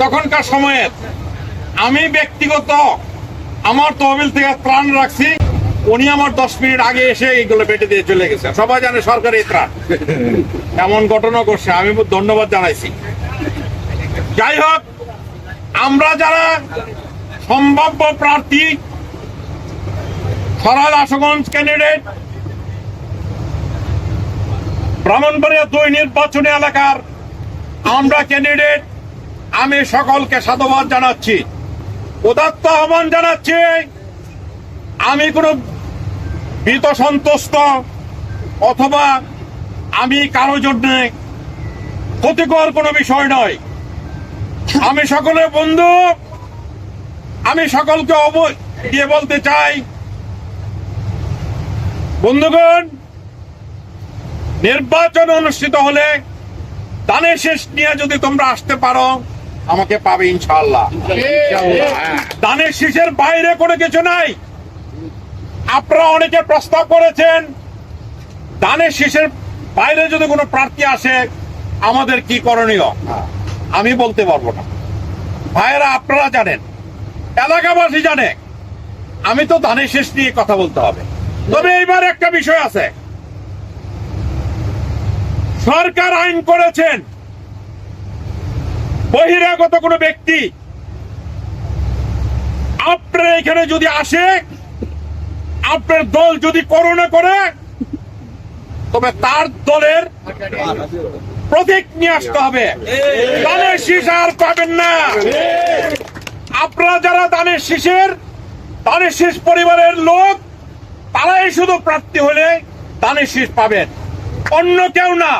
তখনকার সময়ে আমি ব্যক্তিগত আমার তহবিল থেকে ত্রাণ রাখছি, উনি আমার 10 মিনিট আগে এসে এইগুলো বেটে দিয়ে চলে গেছে। সবাই জানে সরকারি ত্রাণ, এমন ঘটনা করছে, আমি ধন্যবাদ জানাইছি। যাই হোক, আমরা যারা সম্ভাব্য প্রার্থী, সরাইল আশুগঞ্জ ক্যান্ডিডেট, ব্রাহ্মণবাড়িয়া 2 নির্বাচনী এলাকার আমরা ক্যান্ডিডেট, আমি সকলকে সাধুবাদ জানাচ্ছি, উদাত্ত আহ্বান জানাচ্ছি। আমি কোনো ভীত সন্তুষ্ট অথবা আমি কারো জন্য ক্ষতিকর কোনো বিষয় নয়। আমি সকলের বন্ধু, আমি সকলকে দিয়ে বলতে চাই, বন্ধুগণ, নির্বাচন অনুষ্ঠিত হলে দানের শেষ নিয়ে যদি তোমরা আসতে পারো, আমাকে পাবে ইনশাআল্লাহ। দানের শীষের বাইরে কোনো কিছু নাই। আপনারা অনেকে প্রস্তাব করেছেন দানের শীষের বাইরে যদি কোনো প্রার্থী আসে আমাদের কি করণীয়, আমি বলতে পারবো না। ভাইয়েরা, আপনারা জানেন, এলাকাবাসী জানে, আমি তো দানের শীষ নিয়ে কথা বলতে হবে। তবে এইবার একটা বিষয় আছে, সরকার আইন করেছেন বহিরাগত কোনো ব্যক্তি আপনার এখানে যদি আসে, আপনার দল যদি করোনা করে, তবে তার দলের প্রতীক নিয়ে আসতে হবে। দানের শীষ আর পাবেন না। আপনারা যারা দানের শীষ পরিবারের লোক, তারাই শুধু প্রার্থী হলে দানের শীষ পাবেন, অন্য কেউ না।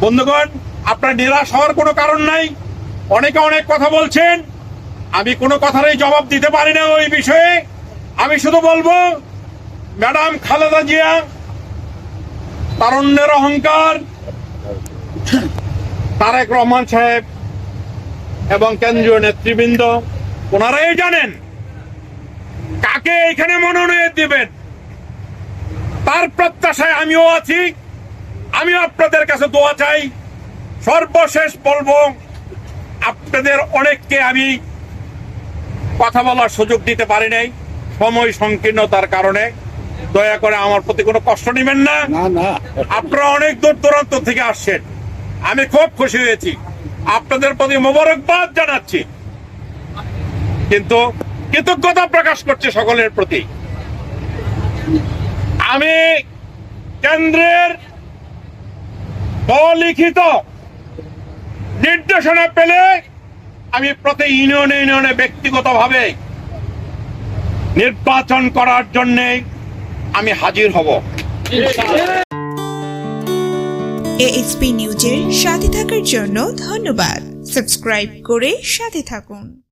বন্ধুগণ, আপনার নিরাশ হওয়ার কোনো কারণ নাই। অনেকে অনেক কথা বলছেন, আমি কোনো কথারই জবাব দিতে পারি না ওই বিষয়ে। আমি শুধু বলবো, ম্যাডাম খালেদা জিয়া, তারুণ্যের অহংকার, তারেক রহমান সাহেব এবং কেন্দ্রীয় নেতৃবৃন্দ, ওনারাই জানেন কাকে এখানে মনোনয়ন দিবেন। তার প্রত্যাশায় আমিও আছি। আমি আপনাদের কাছে দোয়া চাই। সর্বশেষ বলবো, আপনাদের অনেককে আমি কথা বলার সুযোগ দিতে পারি নাই সময় সংকীর্ণতার কারণে। দয়া করে আমার প্রতি কোনো কষ্ট নেবেন না। আপনারা অনেক দূর দূরান্ত থেকে আসছেন, আমি খুব খুশি হয়েছি, আপনাদের প্রতি মোবারকবাদ জানাচ্ছি, কিন্তু কৃতজ্ঞতা প্রকাশ করছি সকলের প্রতি। আমি কেন্দ্রের লিখিত নির্দেশনা পেলে আমি প্রতি ইউনিয়নে ব্যক্তিগতভাবে নির্বাচন করার জন্য আমি হাজির হব। এএসপি নিউজের সাথে থাকার জন্য ধন্যবাদ। সাবস্ক্রাইব করে সাথে থাকুন।